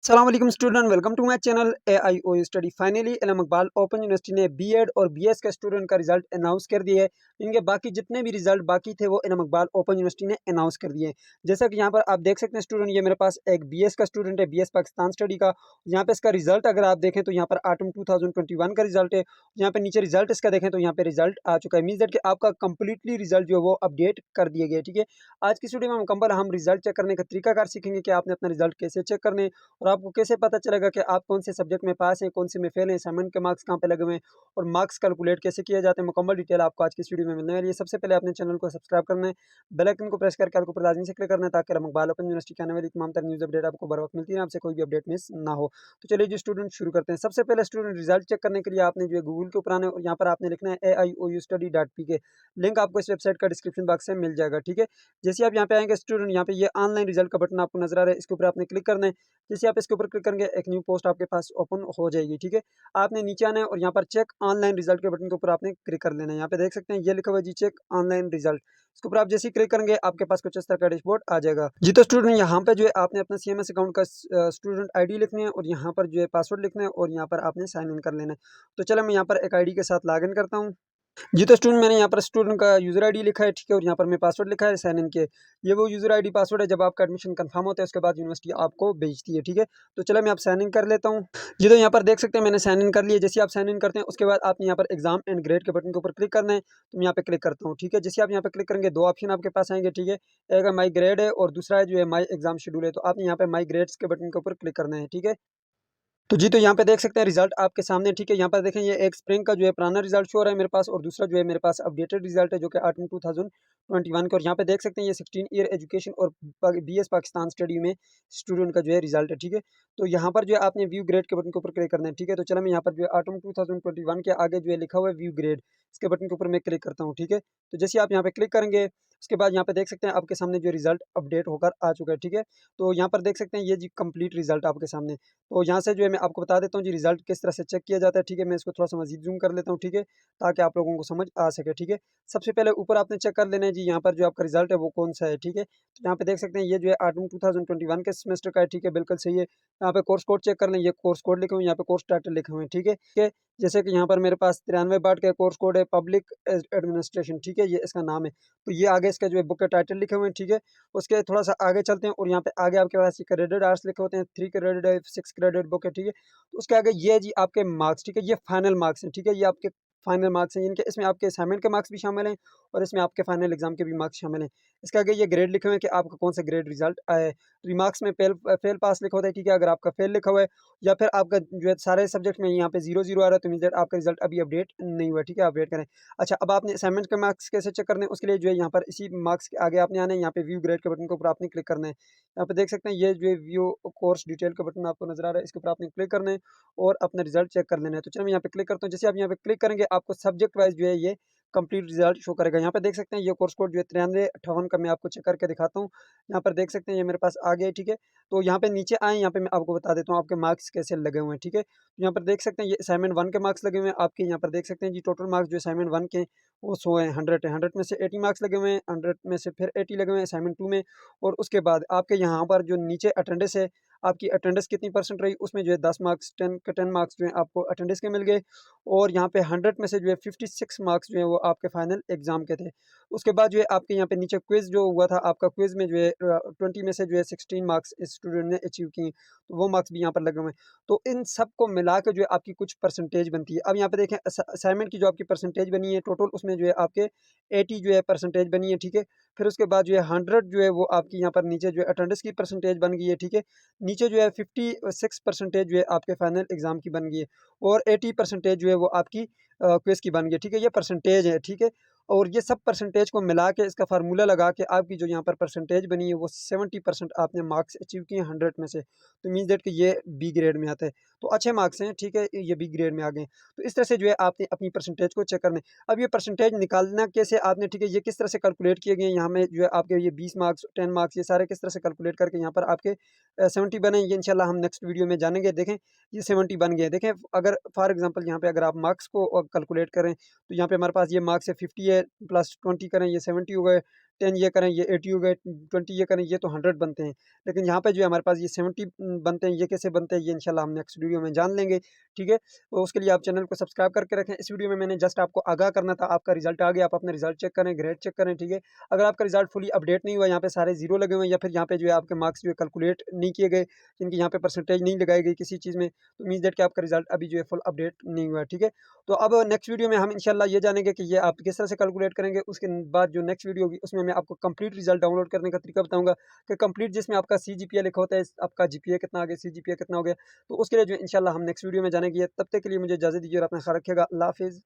सलाम student, welcome to my channel AIO study. Finally Allama Iqbal open university ने BEd और BS के स्टूडेंट का रिजल्ट अनाउंस कर दिया है। इनके बाकी जितने भी रिजल्ट बाकी थे वो एलम इकबाल ओपन यूनिवर्सिटी ने अनाउंस कर दिए हैं। जैसा कि यहाँ पर आप देख सकते हैं स्टूडेंट, ये मेरे पास एक बीएस का स्टूडेंट है, बीएस पाकिस्तान स्टडी का। यहाँ पे इसका रिजल्ट अगर आप देखें तो यहाँ पर आटम 2021 का रिजल्ट है। यहाँ पे नीचे रिजल्ट इसका देखें तो यहाँ पे रिजल्ट आ चुका है। मीन्स दैट कि आपका कंप्लीटली रिजल्ट जो है वो अपडेट कर दिए गए। ठीक है, आज की वीडियो में मुकम्मल हम रिजल्ट चेक करने का तरीकाकार सीखेंगे कि आपने अपना रिजल्ट कैसे चेक करने हैं और आपको कैसे पता चलेगा कि आप कौन से सब्जेक्ट में पास हैं, कौन से में फेल हैं, असाइनमेंट के मार्क्स कहाँ पे लगे हुए हैं और मार्क्स कैलकुलेट कैसे किए जाते हैं। मुकम्मल डिटेल आपको आज की इस वीडियो में मिलने वाली है। सबसे पहले अपने चैनल को सब्सक्राइब करना है, बेल आइकन को प्रेस करके आपको लाजमी से क्लिक करना है ताकि इकबाल ओपन यूनिवर्सिटी के आने वाली तमाम तरह न्यूज़ अपडेट आपको बर वक्त मिलती है, आपसे कोई भी अपडेट मिस ना हो। तो चलिए जी स्टूडेंट शुरू करते हैं। सबसे पहले स्टूडेंट रिजल्ट चेक करने के लिए आपने जो है गूगल के ऊपर आना है और यहाँ पर आपने लिखना है AIOUstudy.pk। लिंक आपको इस वेबसाइट का डिस्क्रिप्शन बॉक्स से मिल जाएगा। ठीक है, जैसे आप यहाँ पे आएंगे स्टूडेंट, यहाँ पे ये ऑनलाइन रिजल्ट का बटन आपको नजर आ रहा है, इसके ऊपर आपने क्लिक करना है। जैसे आप इसके ऊपर क्लिक करेंगे एक न्यू पोस्ट आपके पास ओपन हो जाएगी। ठीक है, आपने नीचे आना है और यहाँ पर चेक ऑनलाइन रिजल्ट के बटन के ऊपर आपने क्लिक कर लेना है। यहाँ पे देख सकते हैं ये लिखा हुआ है जी चेक ऑनलाइन रिजल्ट। इसके ऊपर आप जैसे ही क्लिक करेंगे आपके पास कुछ इस तरह का डैशबोर्ड आ जाएगा। जी तो स्टूडेंट, यहाँ पे जो है आपने अपना CMS अकाउंट का स्टूडेंट आईडी लिखनी है और यहाँ पर जो है पासवर्ड लिखना है और यहाँ पर आपने साइन इन कर लेना है। तो चलो मैं यहाँ पर एक आईडी के साथ लॉग इन करता हूँ। जी तो स्टूडेंट, मैंने यहाँ पर स्टूडेंट का यूज़र आईडी लिखा है। ठीक है, और यहाँ पर मैं पासवर्ड लिखा है साइन इन के। ये वो यूज़र आईडी पासवर्ड है जब आपका एडमिशन कंफर्म होता है उसके बाद यूनिवर्सिटी आपको भेजती है। ठीक है, तो चलो मैं आप साइन इन कर लेता हूँ। जी तो यहाँ पर देख सकते हैं मैंने साइन इन कर लिया। जैसे आप साइन इन करते हैं उसके बाद आपने यहाँ पर एग्जाम एंड ग्रेड के बटन के ऊपर क्लिक करना है। तो मैं यहाँ पे क्लिक करता हूँ। ठीक है, जैसे आप यहाँ पे क्लिक करेंगे दो ऑप्शन आपके पास आएंगे। ठीक है, एक है माई ग्रेड है और दूसरा है जो है माई एग्जाम शेड्यूल है। तो आपने यहाँ पे माई ग्रेड्स के बटन के ऊपर क्लिक करना है। ठीक है, तो जी तो यहाँ पे देख सकते हैं रिजल्ट आपके सामने। ठीक है, यहाँ पर देखें ये एक स्प्रिंग का जो है पुराना रिजल्ट शो हो रहा है मेरे पास और दूसरा जो है मेरे पास अपडेटेड रिजल्ट है जो कि ऑटम 2021 का। और यहाँ पे देख सकते हैं ये 16 ईयर एजुकेशन और BS पाकिस्तान स्टडी में स्टूडेंट का जो है रिजल्ट है। ठीक है, तो यहाँ पर जो है आपने व्यू ग्रेड के बटन के ऊपर क्लिक करना है। ठीक है, तो चलो मैं यहाँ पर जो है ऑटम 2021 के आगे जो है लिखा हुआ है व्यू ग्रेड, इसके बटन के ऊपर मैं क्लिक करता हूँ। ठीक है, तो जैसे आप यहाँ पे क्लिक करेंगे उसके बाद यहाँ पे देख सकते हैं आपके सामने जो रिजल्ट अपडेट होकर आ चुका है। ठीक है, तो यहाँ पर देख सकते हैं ये जी कंप्लीट रिजल्ट आपके सामने। तो यहाँ से जो है मैं आपको बता देता हूँ जी रिजल्ट किस तरह से चेक किया जाता है। ठीक है, मैं इसको थोड़ा सा मजीद जूम कर लेता हूँ। ठीक है, ताकि आप लोगों को समझ आ सके। ठीक है, सबसे पहले ऊपर आपने चेक कर लेना है जी यहाँ पर जो आपका रिजल्ट है वो कौन सा है। ठीक है, तो यहाँ पे देख सकते हैं ये जो है ऑटम 2021 के सेमेस्टर का है। ठीक है, बिल्कुल सही है। यहाँ पे कोर्स कोड चेक कर लें, ये कोर्स कोड लिखे हुए हैं, यहाँ पे कोर्स टाइटल लिखे हुए हैं। ठीक है, जैसे कि यहाँ पर मेरे पास 93 बाट का कोर्स कोड है, पब्लिक एडमिनिस्ट्रेशन। ठीक है, ये इसका नाम है। तो ये आगे इसका जो है बुक का टाइटल लिखे हुए हैं। ठीक है, उसके थोड़ा सा आगे चलते हैं और यहाँ पे आगे आपके पास क्रेडिट आवर्स लिखे होते हैं, 3 क्रेडिट है, 6 क्रेडिट बुक है। ठीक है, तो उसके आगे ये है जी आपके मार्क्स। ठीक है, ये फाइनल मार्क्स हैं। ठीक है, ये आपके फाइनल मार्क्स हैं, इनके इसमें आपके असाइनमेंट के मार्क्स भी शामिल हैं और इसमें आपके फाइनल एग्जाम के भी मार्क्स शामिल हैं। इसके आगे ये ग्रेड लिखे हुए हैं कि आपका कौन सा ग्रेड रिजल्ट आया है। रिमार्क्स में फेल फेल पास लिखा होता है। ठीक है, अगर आपका फेल लिखा हुआ है या फिर आपका जो है सारे सब्जेक्ट में यहाँ पे 0 0 आ रहा है तो मीन दैट आपका रिजल्ट अभी अपडेट नहीं हुआ। ठीक है, आप वेट करें। अच्छा, अब आपने असाइनमेंट के मार्क्स कैसे चेक करने हैं उसके लिए जो है यहाँ पर इसी मार्क्स के आगे आपने आना है, यहाँ पे व्यू ग्रेड के बटन के ऊपर आपने क्लिक करना है। यहाँ पे देख सकते हैं ये जो है व्यू कोर्स डिटेल का बटन आपको नजर आ रहा है, इसके ऊपर आपने क्लिक करना है और अपना रिजल्ट चेक कर लेना है। तो चलिए मैं यहाँ पे क्लिक करता हूँ। जैसे आप यहाँ पे क्लिक करेंगे आपको सब्जेक्ट वाइज जो है ये कंप्लीट रिजल्ट शो करेगा। यहाँ पे देख सकते हैं ये कोर्स कोड जो है 9358 का मैं आपको चेक करके दिखाता हूँ। यहाँ पर देख सकते हैं ये मेरे पास आ गया है। ठीक है, तो यहाँ पे नीचे आए, यहाँ पे मैं आपको बता देता हूँ आपके मार्क्स कैसे लगे हुए हैं। ठीक है, तो यहाँ पर देख सकते हैं ये असाइनमेंट 1 के मार्क्स लगे हुए हैं आपके। यहाँ पर देख सकते हैं जी टोटल मार्क्स जो असाइनमेंट 1 के वो 100 है, 100 है। 100 में से 80 मार्क्स लगे हुए हैं, 100 में से फिर 80 लगे हुए हैं असाइनमेंट 2 में। और उसके बाद आपके यहाँ पर जो नीचे अटेंडेंस है, आपकी अटेंडेंस कितनी परसेंट रही उसमें जो है 10 मार्क्स 10 के 10 मार्क्स जो है आपको अटेंडेंस के मिल गए। और यहाँ पे 100 में से जो है 56 मार्क्स जो है वो आपके फाइनल एग्जाम के थे। उसके बाद जो है आपके यहाँ पे नीचे क्विज जो हुआ था आपका, क्विज में जो है 20 में से जो है 16 मार्क्स इस स्टूडेंट ने अचीव किए, तो वो मार्क्स भी यहाँ पर लगे हुए हैं। तो इन सब को मिला के जो है आपकी कुछ परसेंटेज बनती है। अब यहाँ पे देखें असाइनमेंट की जो आपकी परसेंटेज बनी है टोटल, उसमें जो है आपके 80 जो है परसेंटेज बनी है। ठीक है, फिर उसके बाद जो है 100 जो है वो आपकी यहाँ पर नीचे जो है अटेंडेंस की परसेंटेज बन गई है। ठीक है, नीचे जो है 56% जो है आपके फाइनल एग्जाम की बन गई है और 80% जो है वो आपकी क्विज की बन गई है। ठीक है, ये परसेंटेज है। ठीक है, और ये सब परसेंटेज को मिला के इसका फार्मूला लगा के आपकी जो यहाँ पर परसेंटेज बनी है वो 70% आपने मार्क्स अचीव किए 100 में से। तो मीन्स दैट कि ये बी ग्रेड में आता है, तो अच्छे मार्क्स हैं। ठीक है, ये बी ग्रेड में आ गए। तो इस तरह से जो है आपने अपनी परसेंटेज को चेक करना है। अब ये परसेंटेज निकालना कैसे आपने, ठीक है, ये किस तरह से कैलकुलेट किए गए हैं, यहाँ में जो है आपके ये 20 मार्क्स 10 मार्क्स ये सारे किस तरह से कैलकुलेट करके यहाँ पर आपके 70 बने, ये इंशाल्लाह हम नेक्स्ट वीडियो में जानेंगे। देखें ये 70 बन गए। देखें अगर फॉर एग्जांपल यहाँ पे अगर आप मार्क्स को कैलकुलेट करें तो यहाँ पे हमारे पास ये मार्क्स है 50 है, +20 करें ये 70 हो गए, 10 ये करें ये 80 हो गए, 20 ये करें ये तो 100 बनते हैं। लेकिन यहाँ पे जो है हमारे पास ये 70 बनते हैं, ये कैसे बनते हैं ये इंशाल्लाह हम नेक्स्ट वीडियो में जान लेंगे, ठीक है। तो उसके लिए आप चैनल को सब्सक्राइब करके रखें। इस वीडियो में मैंने जस्ट आपको आगाह करना था, आपका रिजल्ट आ गया, आप अपना रिजल्ट चेक करें, ग्रेड चेक करें, ठीक है। अगर आपका रिजल्ट फुली अपडेट नहीं हुआ, यहाँ पे सारे जीरो लगे हुए हैं या फिर यहाँ पे जो है आपके मार्क्स जो है कैलकुलेट नहीं किए गए, जिनकी यहाँ पे परसेंटेज नहीं लगाई गई किसी चीज़ में, तो मीन्स दैट कि आपका रिजल्ट अभी जो है फुल अपडेट नहीं हुआ है, ठीक है। तो अब नेक्स्ट वीडियो में हम इंशाल्लाह ये जानेंगे कि ये आप किस तरह से कैलकुलेट करेंगे। उसके बाद जो नेक्स्ट वीडियो होगी उसमें मैं आपको कंप्लीट रिजल्ट डाउनलोड करने का तरीका बताऊंगा कि कंप्लीट जिसमें आपका CGPA लिखा होता है, आपका GPA कितना आ गया, CGPA कितना हो गया। तो उसके लिए जो इंशाल्लाह हम नेक्स्ट वीडियो में जानेंगे। तब तक के लिए मुझे इजाज़त दीजिए और अपना ख्याल रखिएगा। अल्लाह हाफिज़।